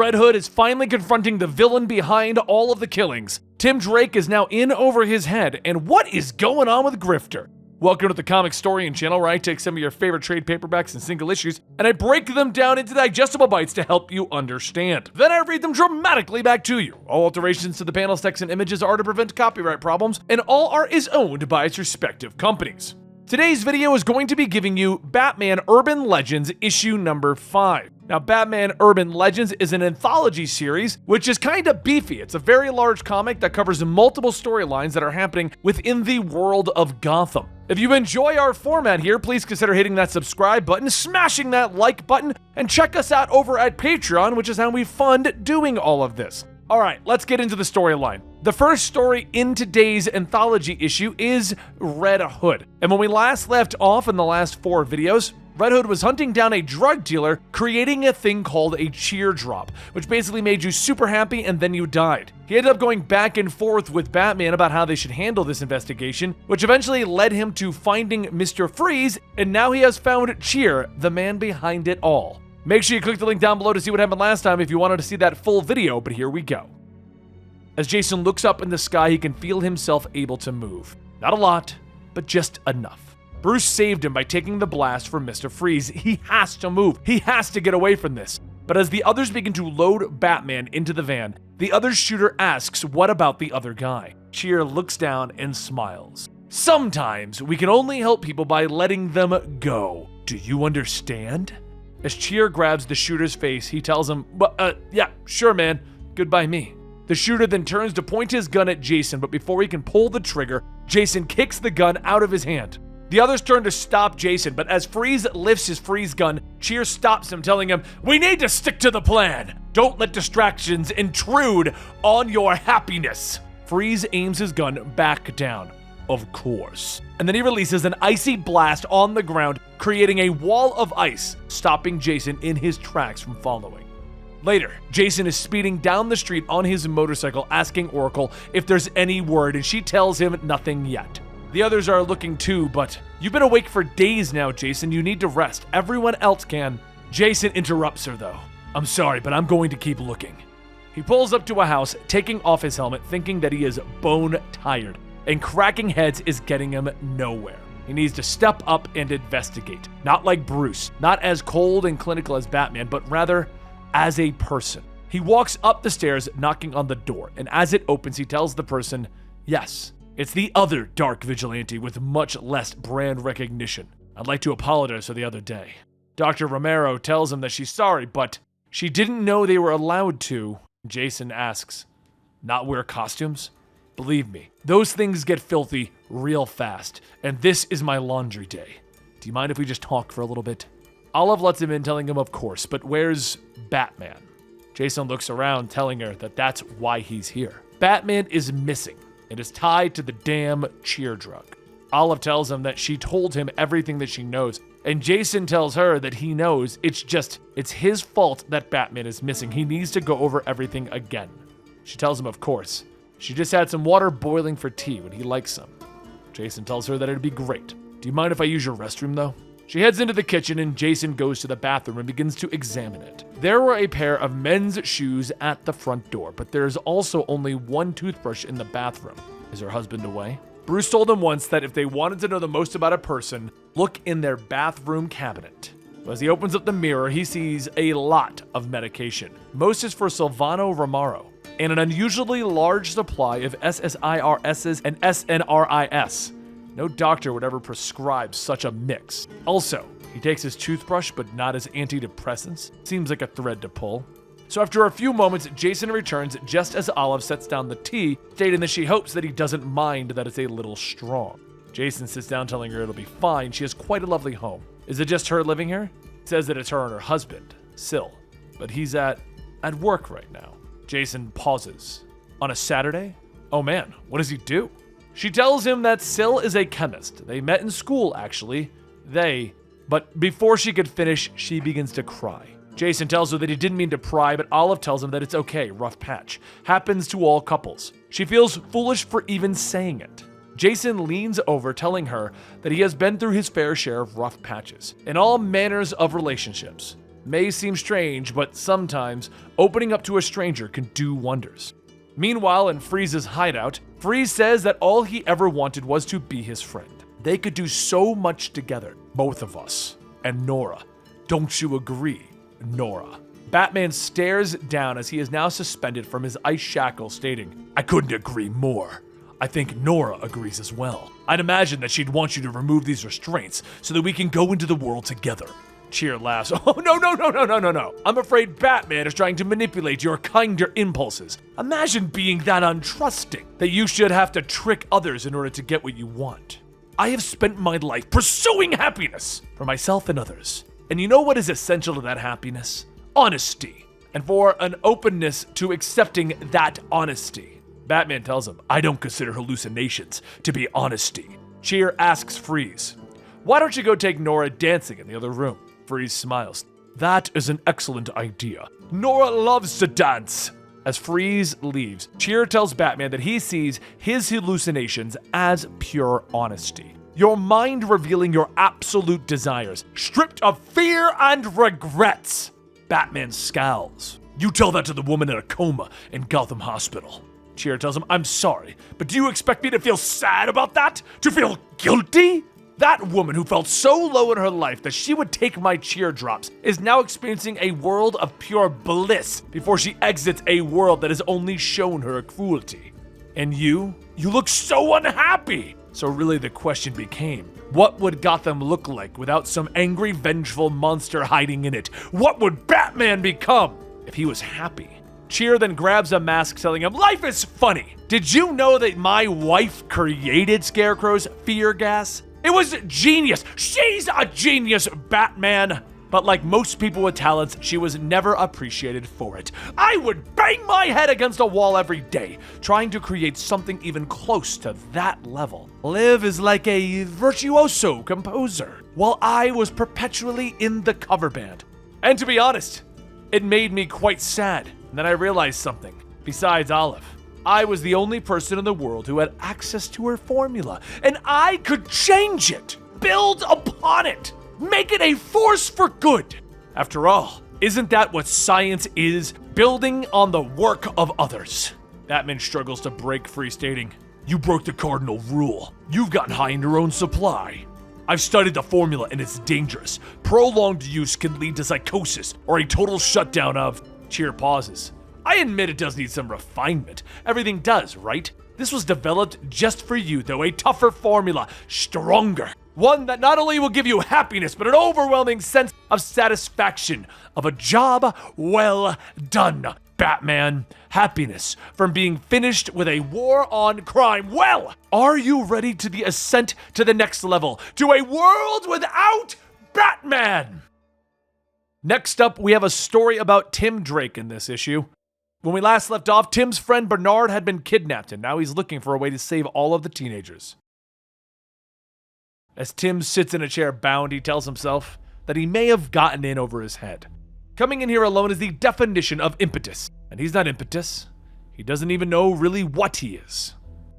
Red Hood is finally confronting the villain behind all of the killings. Tim Drake is now in over his head, and what is going on with Grifter? Welcome to the Comicstorian channel, where I take some of your favorite trade paperbacks and single issues, and I break them down into digestible bites to help you understand. Then I read them dramatically back to you. All alterations to the panels, text, and images are to prevent copyright problems, and all art is owned by its respective companies. Today's video is going to be giving you Batman Urban Legends issue number 5. Now, Batman Urban Legends is an anthology series, which is kind of beefy. It's a very large comic that covers multiple storylines that are happening within the world of Gotham. If you enjoy our format here, please consider hitting that subscribe button, smashing that like button, and check us out over at Patreon, which is how we fund doing all of this. All right, let's get into the storyline. The first story in today's anthology issue is Red Hood. And when we last left off in the last 4 videos, Red Hood was hunting down a drug dealer, creating a thing called a cheer drop, which basically made you super happy and then you died. He ended up going back and forth with Batman about how they should handle this investigation, which eventually led him to finding Mr. Freeze, and now he has found Cheer, the man behind it all. Make sure you click the link down below to see what happened last time if you wanted to see that full video, but here we go. As Jason looks up in the sky, he can feel himself able to move. Not a lot, but just enough. Bruce saved him by taking the blast from Mr. Freeze. He has to move. He has to get away from this. But as the others begin to load Batman into the van, the other shooter asks, what about the other guy? Cheer looks down and smiles. Sometimes we can only help people by letting them go. Do you understand? As Cheer grabs the shooter's face, he tells him, yeah, sure, man. Goodbye, me. The shooter then turns to point his gun at Jason, but before he can pull the trigger, Jason kicks the gun out of his hand. The others turn to stop Jason, but as Freeze lifts his freeze gun, Cheer stops him, telling him, we need to stick to the plan. Don't let distractions intrude on your happiness. Freeze aims his gun back down. Of course. And then he releases an icy blast on the ground, creating a wall of ice, stopping Jason in his tracks from following. Later, Jason is speeding down the street on his motorcycle, asking Oracle if there's any word, and she tells him nothing yet. The others are looking too, but you've been awake for days now, Jason. You need to rest. Everyone else can. Jason interrupts her, though. I'm sorry, but I'm going to keep looking. He pulls up to a house, taking off his helmet, thinking that he is bone tired, and cracking heads is getting him nowhere. He needs to step up and investigate. Not like Bruce, not as cold and clinical as Batman, but rather as a person. He walks up the stairs, knocking on the door, and as it opens, he tells the person, yes, it's the other dark vigilante with much less brand recognition. I'd like to apologize for the other day. Dr. Romero tells him that she's sorry, but she didn't know they were allowed to. Jason asks, not wear costumes? Believe me, those things get filthy real fast, and this is my laundry day. Do you mind if we just talk for a little bit? Olive lets him in, telling him of course, but where's Batman? Jason looks around, telling her that that's why he's here. Batman is missing and is tied to the damn cheer drug. Olive tells him that she told him everything that she knows, and Jason tells her that he knows it's his fault that Batman is missing. He needs to go over everything again. She tells him of course. She just had some water boiling for tea. Would he like some? Jason tells her that it'd be great. Do you mind if I use your restroom though? She heads into the kitchen and Jason goes to the bathroom and begins to examine it. There were a pair of men's shoes at the front door, but there's also only one toothbrush in the bathroom. Is her husband away? Bruce told him once that if they wanted to know the most about a person, look in their bathroom cabinet. As he opens up the mirror, he sees a lot of medication. Most is for Silvano Romero, and an unusually large supply of SSIRSs and SNRIs. No doctor would ever prescribe such a mix. Also, he takes his toothbrush, but not his antidepressants. Seems like a thread to pull. So after a few moments, Jason returns just as Olive sets down the tea, stating that she hopes that he doesn't mind that it's a little strong. Jason sits down, telling her it'll be fine. She has quite a lovely home. Is it just her living here? It says that it's her and her husband, Sil, but he's at work right now. Jason pauses. On a Saturday? Oh man, what does he do? She tells him that Sil is a chemist. They met in school, actually. But before she could finish, she begins to cry. Jason tells her that he didn't mean to pry, but Olive tells him that it's okay, rough patch. Happens to all couples. She feels foolish for even saying it. Jason leans over, telling her that he has been through his fair share of rough patches in all manners of relationships. May seem strange, but sometimes opening up to a stranger can do wonders. Meanwhile, in Freeze's hideout, Freeze says that all he ever wanted was to be his friend. They could do so much together, both of us. And Nora. Don't you agree, Nora? Batman stares down as he is now suspended from his ice shackle, stating, I couldn't agree more. I think Nora agrees as well. I'd imagine that she'd want you to remove these restraints so that we can go into the world together. Cheer laughs. Oh, no. I'm afraid Batman is trying to manipulate your kinder impulses. Imagine being that untrusting that you should have to trick others in order to get what you want. I have spent my life pursuing happiness for myself and others. And you know what is essential to that happiness? Honesty. And for an openness to accepting that honesty. Batman tells him, I don't consider hallucinations to be honesty. Cheer asks Freeze, why don't you go take Nora dancing in the other room? Freeze smiles. That is an excellent idea. Nora loves to dance. As Freeze leaves, Cheer tells Batman that he sees his hallucinations as pure honesty. Your mind revealing your absolute desires, stripped of fear and regrets. Batman scowls. You tell that to the woman in a coma in Gotham Hospital. Cheer tells him, I'm sorry, but do you expect me to feel sad about that? To feel guilty? That woman who felt so low in her life that she would take my cheer drops is now experiencing a world of pure bliss before she exits a world that has only shown her cruelty. And you look so unhappy! So really the question became, what would Gotham look like without some angry, vengeful monster hiding in it? What would Batman become if he was happy? Cheer then grabs a mask telling him, life is funny! Did you know that my wife created Scarecrow's fear gas? It was genius. She's a genius, Batman. But like most people with talents, she was never appreciated for it. I would bang my head against a wall every day, trying to create something even close to that level. Liv is like a virtuoso composer, while I was perpetually in the cover band. And to be honest, it made me quite sad. And then I realized something. Besides Olive, I was the only person in the world who had access to her formula, and I could change it, build upon it, make it a force for good. After all, isn't that what science is? Building on the work of others. Batman struggles to break free, stating, you broke the cardinal rule. You've gotten high in your own supply. I've studied the formula and it's dangerous. Prolonged use can lead to psychosis or a total shutdown of... Cheer pauses. I admit it does need some refinement. Everything does, right? This was developed just for you, though, a tougher formula, stronger. One that not only will give you happiness, but an overwhelming sense of satisfaction of a job well done. Batman, happiness from being finished with a war on crime. Well, are you ready to the ascent to the next level, to a world without Batman? Next up, we have a story about Tim Drake in this issue. When we last left off, Tim's friend Bernard had been kidnapped, and now he's looking for a way to save all of the teenagers. As Tim sits in a chair bound, he tells himself that he may have gotten in over his head. Coming in here alone is the definition of impetus, and he's not impetus. He doesn't even know really what he is.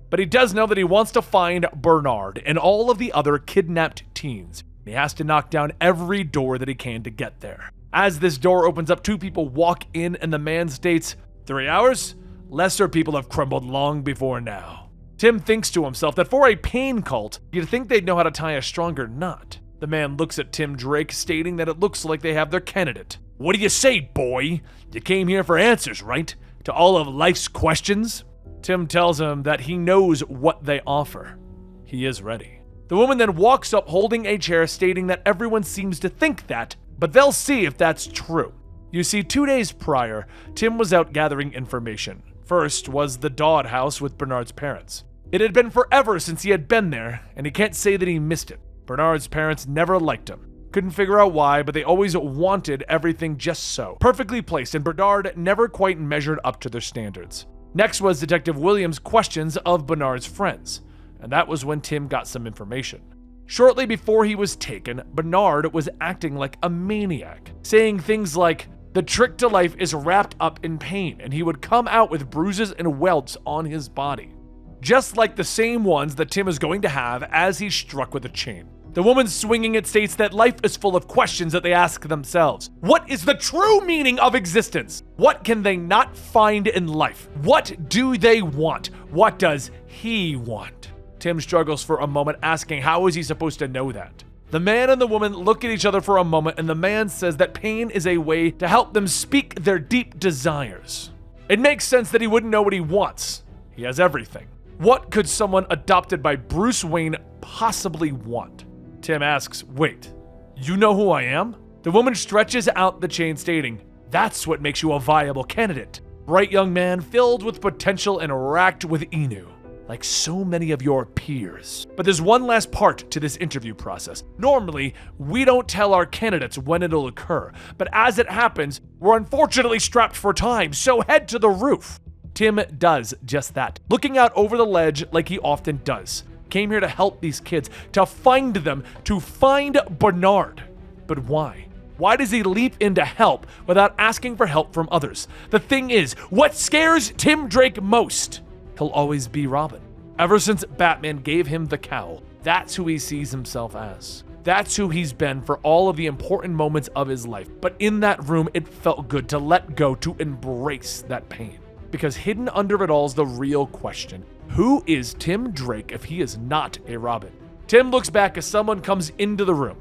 But he does know that he wants to find Bernard and all of the other kidnapped teens. He has to knock down every door that he can to get there. As this door opens up, two people walk in, and the man states, 3 hours? Lesser people have crumbled long before now. Tim thinks to himself that for a pain cult, you'd think they'd know how to tie a stronger knot. The man looks at Tim Drake, stating that it looks like they have their candidate. What do you say, boy? You came here for answers, right? To all of life's questions? Tim tells him that he knows what they offer. He is ready. The woman then walks up holding a chair, stating that everyone seems to think that, but they'll see if that's true. You see, 2 days prior, Tim was out gathering information. First was the Dodd house with Bernard's parents. It had been forever since he had been there, and he can't say that he missed it. Bernard's parents never liked him. Couldn't figure out why, but they always wanted everything just so. Perfectly placed, and Bernard never quite measured up to their standards. Next was Detective Williams' questions of Bernard's friends, and that was when Tim got some information. Shortly before he was taken, Bernard was acting like a maniac, saying things like, the trick to life is wrapped up in pain, and he would come out with bruises and welts on his body. Just like the same ones that Tim is going to have as he's struck with a chain. The woman swinging it states that life is full of questions that they ask themselves. What is the true meaning of existence? What can they not find in life? What do they want? What does he want? Tim struggles for a moment, asking how is he supposed to know that? The man and the woman look at each other for a moment, and the man says that pain is a way to help them speak their deep desires. It makes sense that he wouldn't know what he wants. He has everything. What could someone adopted by Bruce Wayne possibly want? Tim asks, wait, you know who I am? The woman stretches out the chain, stating, that's what makes you a viable candidate. Bright young man filled with potential and racked with ennui, like so many of your peers. But there's one last part to this interview process. Normally, we don't tell our candidates when it'll occur, but as it happens, we're unfortunately strapped for time, so head to the roof. Tim does just that, looking out over the ledge like he often does. Came here to help these kids, to find them, to find Bernard. But why? Why does he leap in to help without asking for help from others? The thing is, what scares Tim Drake most? He'll always be Robin. Ever since Batman gave him the cowl, that's who he sees himself as. That's who he's been for all of the important moments of his life. But in that room, it felt good to let go, to embrace that pain. Because hidden under it all is the real question. Who is Tim Drake if he is not a Robin? Tim looks back as someone comes into the room.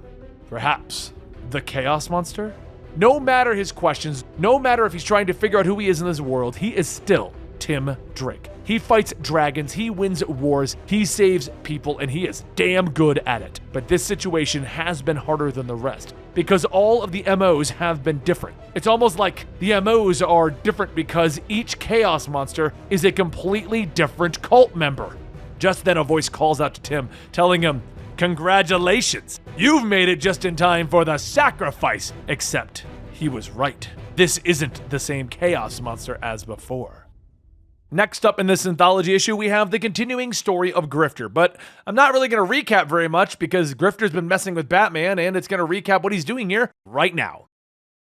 Perhaps the Chaos Monster? No matter his questions, no matter if he's trying to figure out who he is in this world, he is still Tim Drake. He fights dragons, he wins wars, he saves people, and he is damn good at it. But this situation has been harder than the rest, because all of the MOs have been different. It's almost like the MOs are different because each Chaos Monster is a completely different cult member. Just then a voice calls out to Tim, telling him, congratulations, you've made it just in time for the sacrifice. Except he was right. This isn't the same Chaos Monster as before. Next up in this anthology issue, we have the continuing story of Grifter, but I'm not really going to recap very much because Grifter's been messing with Batman, and it's going to recap what he's doing here right now.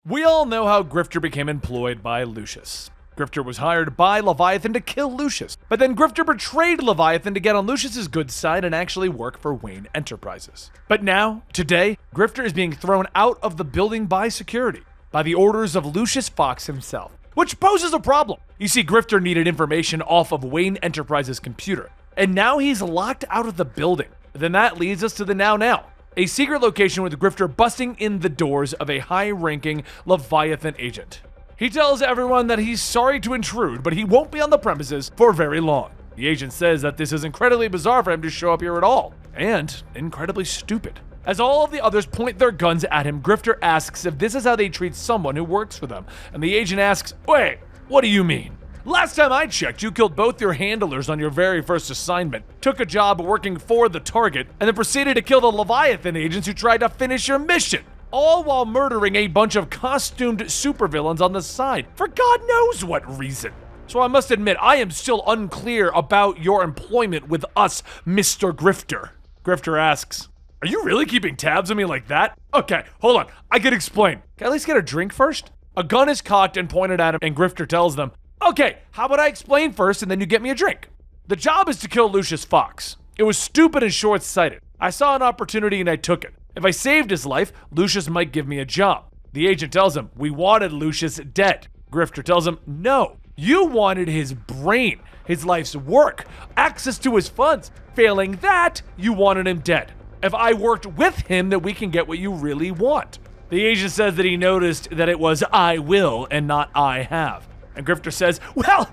We all know how Grifter became employed by Lucius. Grifter was hired by Leviathan to kill Lucius, but then Grifter betrayed Leviathan to get on Lucius's good side and actually work for Wayne Enterprises. But now, today, Grifter is being thrown out of the building by security, by the orders of Lucius Fox himself, which poses a problem. You see, Grifter needed information off of Wayne Enterprises' computer, and now he's locked out of the building. Then that leads us to the now, a secret location with Grifter busting in the doors of a high-ranking Leviathan agent. He tells everyone that he's sorry to intrude, but he won't be on the premises for very long. The agent says that this is incredibly bizarre for him to show up here at all, and incredibly stupid. As all of the others point their guns at him, Grifter asks if this is how they treat someone who works for them, and the agent asks, wait, what do you mean? Last time I checked, you killed both your handlers on your very first assignment, took a job working for the target, and then proceeded to kill the Leviathan agents who tried to finish your mission, all while murdering a bunch of costumed supervillains on the side, for God knows what reason. So I must admit, I am still unclear about your employment with us, Mr. Grifter. Grifter asks, are you really keeping tabs on me like that? Okay, hold on, I can explain. Can I at least get a drink first? A gun is cocked and pointed at him, and Grifter tells them, okay, how about I explain first and then you get me a drink? The job is to kill Lucius Fox. It was stupid and short-sighted. I saw an opportunity and I took it. If I saved his life, Lucius might give me a job. The agent tells him, we wanted Lucius dead. Grifter tells him, no, you wanted his brain, his life's work, access to his funds. Failing that, you wanted him dead. If I worked with him, then we can get what you really want. The agent says that he noticed that it was I will and not I have. And Grifter says, well,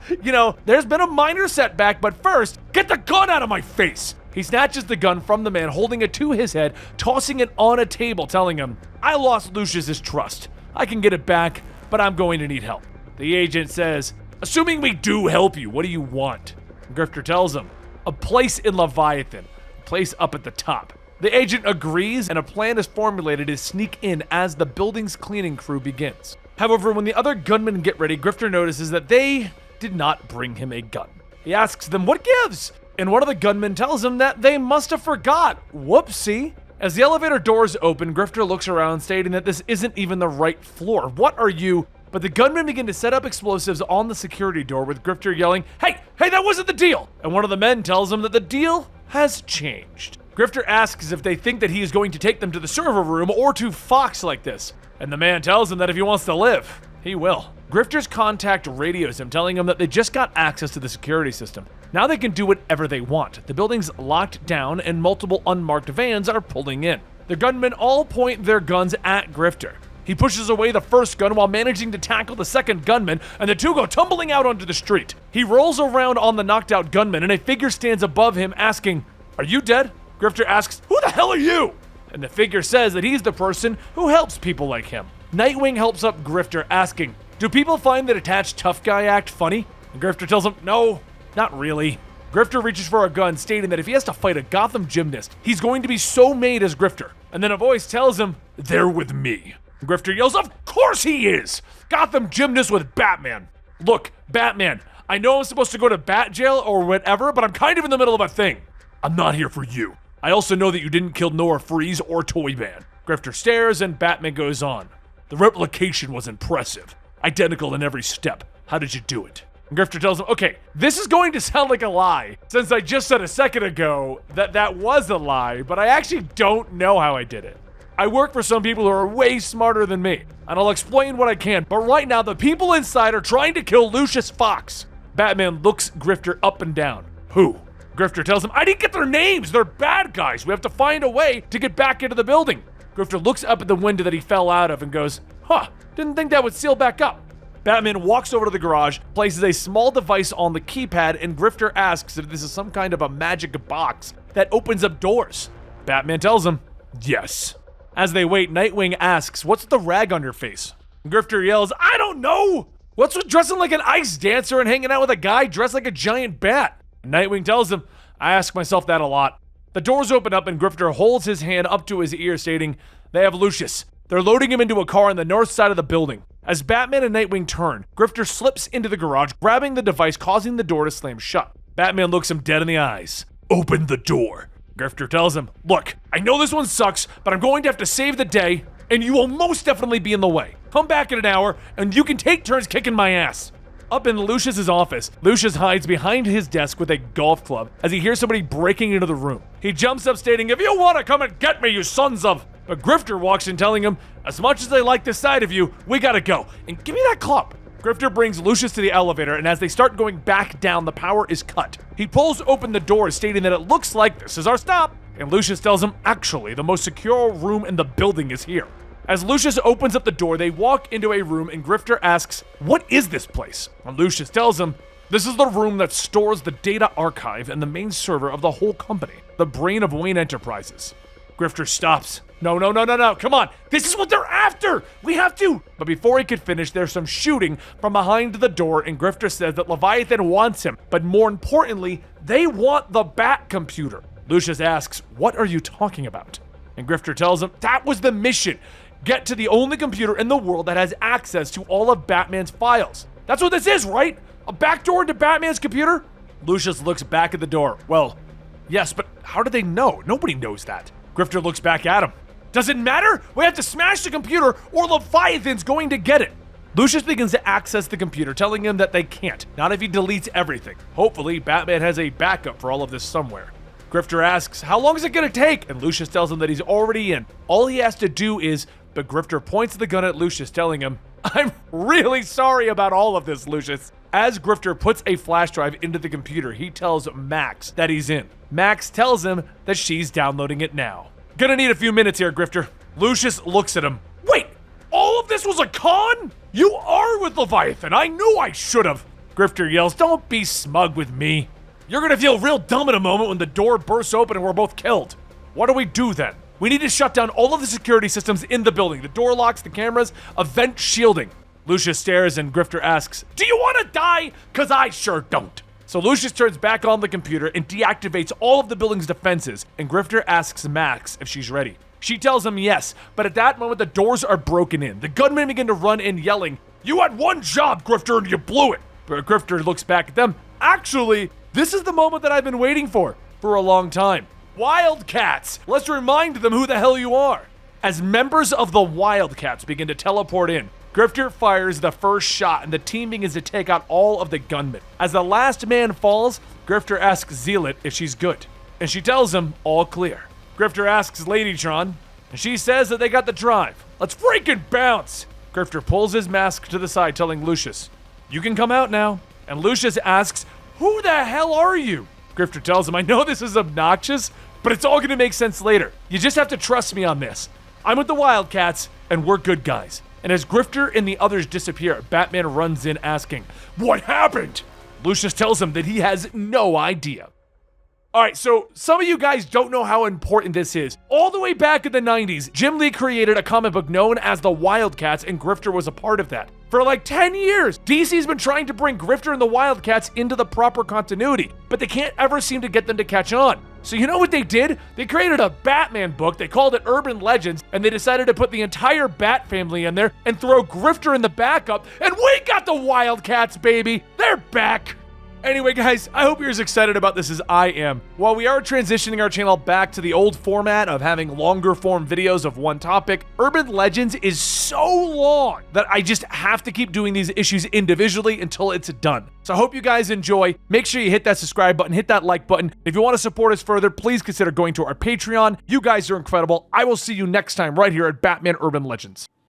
there's been a minor setback, but first, get the gun out of my face. He snatches the gun from the man, holding it to his head, tossing it on a table, telling him, I lost Lucius's trust. I can get it back, but I'm going to need help. The agent says, assuming we do help you, what do you want? And Grifter tells him, a place in Leviathan, a place up at the top. The agent agrees, and a plan is formulated to sneak in as the building's cleaning crew begins. However, when the other gunmen get ready, Grifter notices that they did not bring him a gun. He asks them, what gives? And one of the gunmen tells him that they must have forgot. Whoopsie. As the elevator doors open, Grifter looks around, stating that this isn't even the right floor. What are you? But the gunmen begin to set up explosives on the security door, with Grifter yelling, hey, that wasn't the deal! And one of the men tells him that the deal has changed. Grifter asks if they think that he is going to take them to the server room or to Fox like this, and the man tells him that if he wants to live, he will. Grifter's contact radios him, telling him that they just got access to the security system. Now they can do whatever they want. The building's locked down and multiple unmarked vans are pulling in. The gunmen all point their guns at Grifter. He pushes away the first gun while managing to tackle the second gunman, and the two go tumbling out onto the street. He rolls around on the knocked out gunman, and a figure stands above him asking, "Are you dead?" Grifter asks, "Who the hell are you?" And the figure says that he's the person who helps people like him. Nightwing helps up Grifter asking, "Do people find the detached tough guy act funny?" And Grifter tells him, "No, not really." Grifter reaches for a gun, stating that if he has to fight a Gotham gymnast, he's going to be so made as Grifter. And then a voice tells him, "They're with me." Grifter yells, "Of course he is! Gotham gymnast with Batman." "Look, Batman, I know I'm supposed to go to bat jail or whatever, but I'm kind of in the middle of a thing. I'm not here for you. I also know that you didn't kill Nora Freeze or Toyman." Grifter stares and Batman goes on. "The replication was impressive. Identical in every step. How did you do it?" And Grifter tells him, "Okay, this is going to sound like a lie, since I just said a second ago that that was a lie, but I actually don't know how I did it. I work for some people who are way smarter than me, and I'll explain what I can, but right now the people inside are trying to kill Lucius Fox." Batman looks Grifter up and down. "Who?" Grifter tells him, "I didn't get their names. They're bad guys. We have to find a way to get back into the building." Grifter looks up at the window that he fell out of and goes, "Didn't think that would seal back up." Batman walks over to the garage, places a small device on the keypad, and Grifter asks if this is some kind of a magic box that opens up doors. Batman tells him, "Yes." As they wait, Nightwing asks, "What's with the rag on your face?" Grifter yells, "I don't know! What's with dressing like an ice dancer and hanging out with a guy dressed like a giant bat?" Nightwing tells him, "I ask myself that a lot." The doors open up and Grifter holds his hand up to his ear, stating, "They have Lucius. They're loading him into a car on the north side of the building." As Batman and Nightwing turn, Grifter slips into the garage, grabbing the device, causing the door to slam shut. Batman looks him dead in the eyes. "Open the door." Grifter tells him, "Look, I know this one sucks, but I'm going to have to save the day, and you will most definitely be in the way. Come back in an hour, and you can take turns kicking my ass." Up in Lucius's office, Lucius hides behind his desk with a golf club as he hears somebody breaking into the room. He jumps up stating, "If you want to come and get me, you sons of..." But Grifter walks in telling him, "As much as I like the sight of you, we gotta go, and give me that club." Grifter brings Lucius to the elevator, and as they start going back down, the power is cut. He pulls open the door, stating that it looks like this is our stop. And Lucius tells him, "Actually, the most secure room in the building is here." As Lucius opens up the door, they walk into a room, and Grifter asks, "What is this place?" And Lucius tells him, "This is the room that stores the data archive and the main server of the whole company, the brain of Wayne Enterprises." Grifter stops. No, come on. This is what they're after. We have to. But before he could finish, there's some shooting from behind the door, and Grifter says that Leviathan wants him, but more importantly, they want the Bat computer. Lucius asks, "What are you talking about?" And Grifter tells him, "That was the mission. Get to the only computer in the world that has access to all of Batman's files. That's what this is, right? A backdoor into Batman's computer?" Lucius looks back at the door. "Well, yes, but how do they know? Nobody knows that." Grifter looks back at him. "Does it matter? We have to smash the computer or Leviathan's going to get it." Lucius begins to access the computer, telling him that they can't, not if he deletes everything. Hopefully, Batman has a backup for all of this somewhere. Grifter asks, "How long is it going to take?" And Lucius tells him that he's already in. All he has to do is, but Grifter points the gun at Lucius, telling him, "I'm really sorry about all of this, Lucius." As Grifter puts a flash drive into the computer, he tells Max that he's in. Max tells him that she's downloading it now. "Gonna need a few minutes here, Grifter." Lucius looks at him. "Wait, all of this was a con? You are with Leviathan. I knew I should have." Grifter yells, "Don't be smug with me. You're gonna feel real dumb in a moment when the door bursts open and we're both killed. What do we do then? We need to shut down all of the security systems in the building. The door locks, the cameras, event shielding." Lucius stares and Grifter asks, "Do you want to die? 'Cause I sure don't." So Lucius turns back on the computer and deactivates all of the building's defenses, and Grifter asks Max if she's ready. She tells him yes, but at that moment the doors are broken in. The gunmen begin to run in, yelling, "You had one job, Grifter, and you blew it." But Grifter looks back at them. "Actually, this is the moment that I've been waiting for a long time. Wildcats! Let's remind them who the hell you are." As members of the Wildcats begin to teleport in, Grifter fires the first shot and the team begins to take out all of the gunmen. As the last man falls, Grifter asks Zealot if she's good. and she tells him all clear. Grifter asks Ladytron, and she says that they got the drive. Let's freaking bounce! Grifter pulls his mask to the side, telling Lucius, you can come out now. And Lucius asks, who the hell are you? Grifter tells him, I know this is obnoxious, but it's all gonna make sense later. You just have to trust me on this. I'm with the Wildcats, and we're good guys. And as Grifter and the others disappear, Batman runs in asking, what happened? Lucius tells him that he has no idea. Alright, so some of you guys don't know how important this is. All the way back in the 90s, Jim Lee created a comic book known as the Wildcats, and Grifter was a part of that. For like 10 years, DC's been trying to bring Grifter and the Wildcats into the proper continuity, but they can't ever seem to get them to catch on. So you know what they did? They created a Batman book, they called it Urban Legends, and they decided to put the entire Bat family in there and throw Grifter in the backup, and we got the Wildcats, baby! They're back! Anyway, guys, I hope you're as excited about this as I am. While we are transitioning our channel back to the old format of having longer form videos of one topic, Urban Legends is so long that I just have to keep doing these issues individually until it's done. So I hope you guys enjoy. Make sure you hit that subscribe button, hit that like button. If you want to support us further, please consider going to our Patreon. You guys are incredible. I will see you next time right here at Batman Urban Legends.